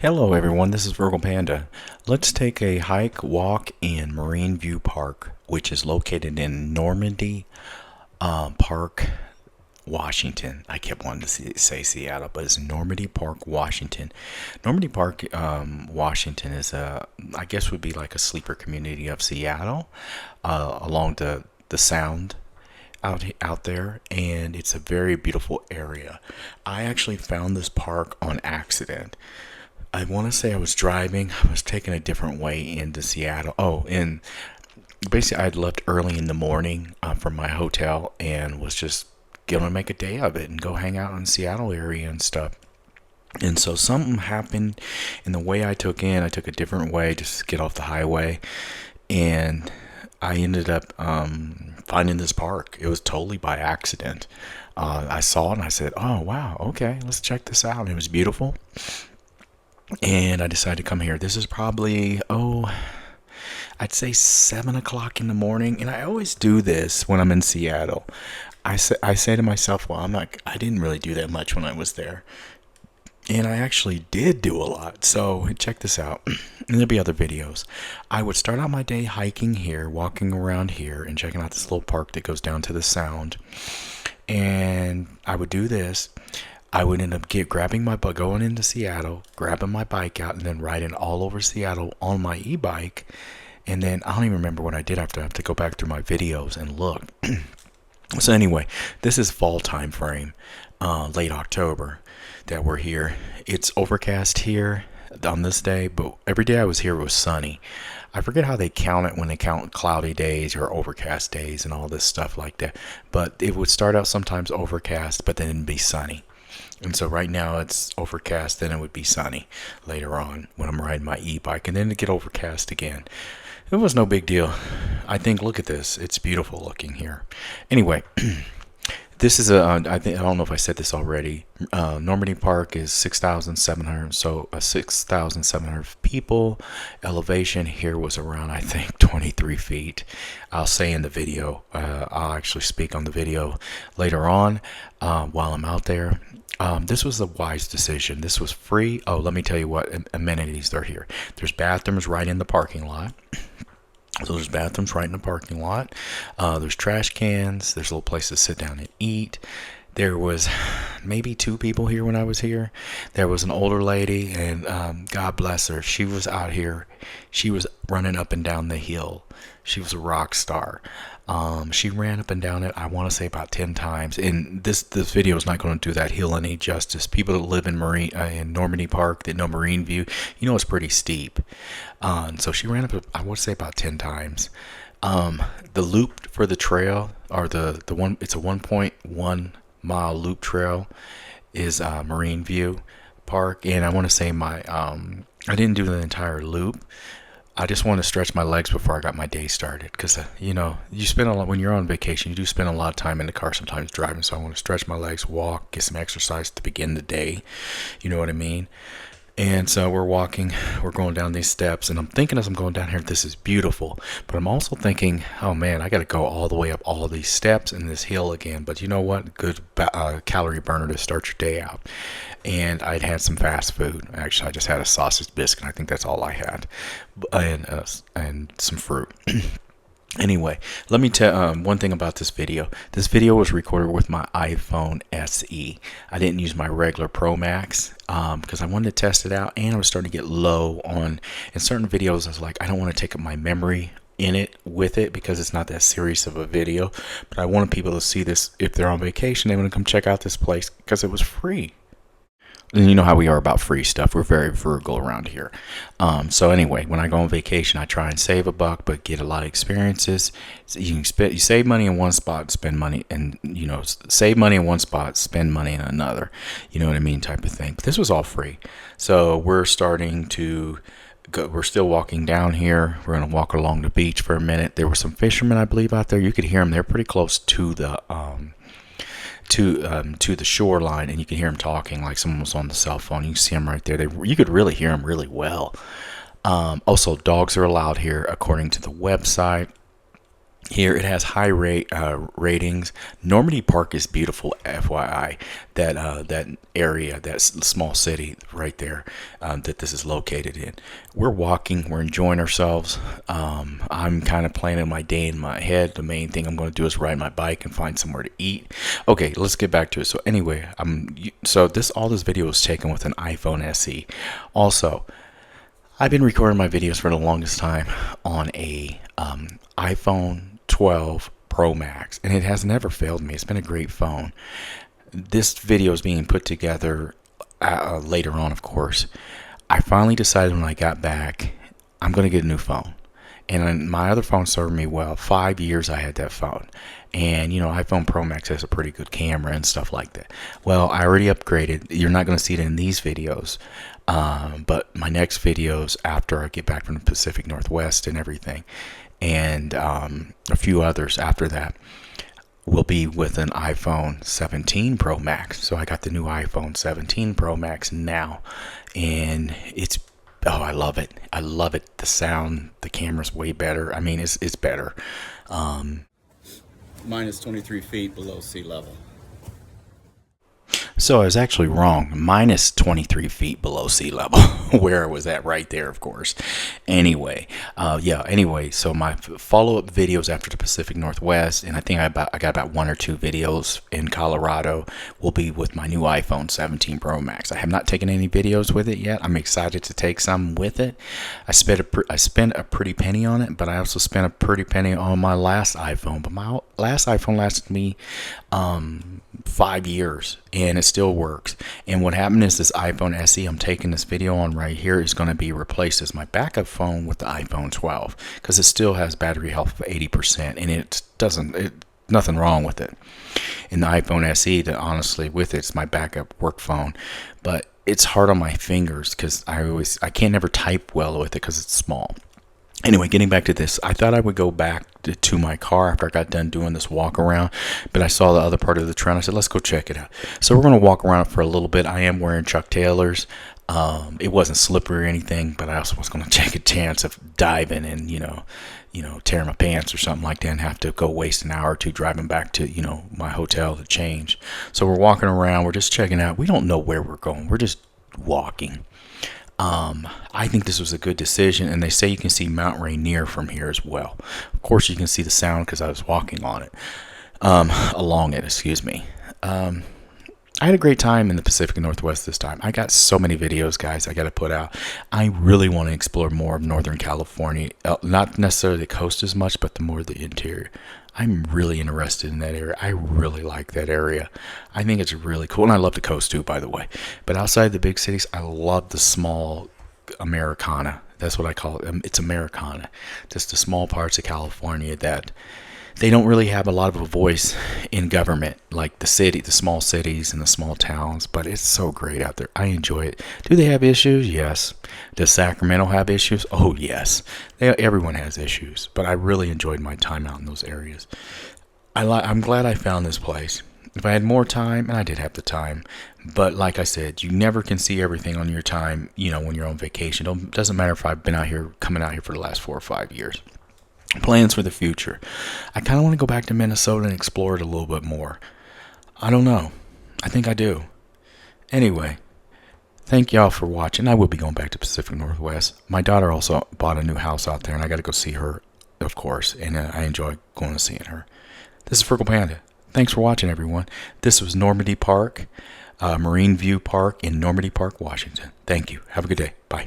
Hello everyone, this is Virgo Panda. Let's take a hike, walk in Marine View Park, which is located in Normandy Park, Washington. I kept wanting to say Seattle, but it's Normandy Park, Washington. Normandy Park, Washington is I guess would be like a sleeper community of Seattle, along the Sound out there, and it's a very beautiful area. I actually found this park on accident. I want to say I was driving. I was taking a different way into Seattle. Oh, and basically, I'd left early in the morning from my hotel and was just going to make a day of it and go hang out in the Seattle area and stuff. And so something happened in the way I took a different way just to get off the highway. And I ended up finding this park. It was totally by accident. I saw it and I said, oh, wow, okay, let's check this out. And it was beautiful. And I decided to come here. This is probably, I'd say 7 o'clock in the morning. And I always do this when I'm in Seattle. I say to myself, well, I didn't really do that much when I was there. And I actually did do a lot. So check this out. And there'll be other videos. I would start out my day hiking here, walking around here, and checking out this little park that goes down to the Sound. And I would do this. I would end up going into Seattle, grabbing my bike out, and then riding all over Seattle on my e-bike. And then I don't even remember what I did after. I have to go back through my videos and look. So anyway, this is fall time frame, late October that we're here. It's overcast here on this day, but every day I was here was sunny. I forget how they count it when they count cloudy days or overcast days and all this stuff like that. But it would start out sometimes overcast, but then it'd be sunny. And so right now it's overcast, then it would be sunny later on when I'm riding my e-bike, and then it'd get overcast again. It was no big deal. I think, look at this. It's beautiful looking here. Anyway, this is I don't know if I said this already. Normandy Park is 6,700, so 6,700 people. Elevation here was around, I think, 23 feet. I'll say in the video. I'll actually speak on the video later on while I'm out there. This was a wise decision. This was free. Oh, let me tell you what amenities are here. There's bathrooms right in the parking lot. So there's bathrooms right in the parking lot. There's trash cans. There's a little place to sit down and eat. There was maybe 2 people here when I was here. There was an older lady, and God bless her. She was out here. She was running up and down the hill. She was a rock star. She ran up and down it, I want to say about 10 times. And this video is not going to do that hill any justice. People that live in Normandy Park that know Marine View, you know it's pretty steep. So she ran up, I want to say about 10 times. The loop for the trail, or the one, it's a 1.1 mile loop trail, is Marine View Park. And I want to say I didn't do the entire loop. I just want to stretch my legs before I got my day started, because you spend a lot when you're on vacation. You do spend a lot of time in the car sometimes driving, so I want to stretch my legs, walk, get some exercise to begin the day. You know what I mean? And so we're going down these steps, and I'm thinking as I'm going down here, this is beautiful. But I'm also thinking, oh man, I got to go all the way up all of these steps and this hill again. But you know what? Good calorie burner to start your day out. And I'd had some fast food. Actually, I just had a sausage biscuit. I think that's all I had, and some fruit. Anyway, let me tell one thing about this video. This video was recorded with my iPhone SE. I didn't use my regular Pro Max because I wanted to test it out, and I was starting to get low in certain videos. I was like, I don't want to take up my memory with it because it's not that serious of a video. But I wanted people to see this if they're on vacation. They want to come check out this place because it was free. And you know how we are about free stuff. We're very frugal around here. So anyway, when I go on vacation, I try and save a buck, but get a lot of experiences. So you save money in one spot, spend money, and save money in one spot, spend money in another. You know what I mean, type of thing. But this was all free. So we're starting to go. We're still walking down here. We're gonna walk along the beach for a minute. There were some fishermen, I believe, out there. You could hear them. They're pretty close to the to the shoreline, and you can hear them talking like someone was on the cell phone. You can see them right there. You could really hear them really well. Also, dogs are allowed here according to the website. Here it has high ratings. Normandy Park is beautiful, FYI. That area, that small city right there, that this is located in. We're walking, we're enjoying ourselves. I'm kind of planning my day in my head. The main thing I'm going to do is ride my bike and find somewhere to eat. Okay, let's get back to it. So anyway, all this video was taken with an iPhone SE. Also, I've been recording my videos for the longest time on a iPhone 12 Pro Max, and it has never failed me. It's been a great phone. This video is being put together later on, of course. I finally decided when I got back, I'm going to get a new phone. And my other phone served me well. 5 years I had that phone. And, iPhone Pro Max has a pretty good camera and stuff like that. Well, I already upgraded. You're not going to see it in these videos. But my next videos after I get back from the Pacific Northwest and everything, and a few others after that, will be with an iPhone 17 Pro Max. So I got the new iPhone 17 Pro Max now, and I love it. I love it. The sound, the camera's way better. I mean, it's better. Mine is 23 feet below sea level. So I was actually wrong. Minus 23 feet below sea level. Where was that? Right there, of course. Anyway, so my follow-up videos after the Pacific Northwest, and I think I got about 1 or 2 videos in Colorado, will be with my new iPhone 17 Pro Max. I have not taken any videos with it yet. I'm excited to take some with it. I spent a pretty penny on it, but I also spent a pretty penny on my last iPhone. But my last iPhone lasted me 5 years, and it still works. And what happened is this iPhone SE I'm taking this video on right here is going to be replaced as my backup phone with the iPhone 12, because it still has battery health of 80%, and nothing wrong with it. And the iPhone SE, that honestly with it's my backup work phone, but it's hard on my fingers because I can't never type well with it because it's small. Anyway, getting back to this, I thought I would go back to my car after I got done doing this walk around, but I saw the other part of the trail. I said, let's go check it out. So we're going to walk around for a little bit. I am wearing Chuck Taylors. It wasn't slippery or anything, but I also was going to take a chance of diving and, tearing my pants or something like that and have to go waste an hour or two driving back to, my hotel to change. So we're walking around. We're just checking out. We don't know where we're going. We're just walking. I think this was a good decision, and they say you can see Mount Rainier from here as well. Of course, you can see the sound because I was walking on it, along it, excuse me. I had a great time in the Pacific Northwest this time. I got so many videos, guys, I got to put out. I really want to explore more of Northern California, not necessarily the coast as much, but the more the interior. I'm really interested in that area. I really like that area. I think it's really cool. And I love the coast too, by the way. But outside the big cities, I love the small Americana. That's what I call it. It's Americana. Just the small parts of California that they don't really have a lot of a voice in government, like the small cities and the small towns. But it's so great out there. I enjoy it. Do they have issues? Yes. Does Sacramento have issues? Oh, yes. Everyone has issues. But I really enjoyed my time out in those areas. I'm glad I found this place. If I had more time, and I did have the time, but like I said, you never can see everything on your time, when you're on vacation. It doesn't matter if I've been coming out here for the last 4 or 5 years. Plans for the future. I kind of want to go back to Minnesota and explore it a little bit more. I don't know. I think I do. Anyway, thank y'all for watching. I will be going back to Pacific Northwest. My daughter also bought a new house out there, and I got to go see her, of course, and I enjoy going and seeing her. This is Freckle Panda. Thanks for watching, everyone. This was Normandy Park, Marine View Park in Normandy Park, Washington. Thank you. Have a good day. Bye.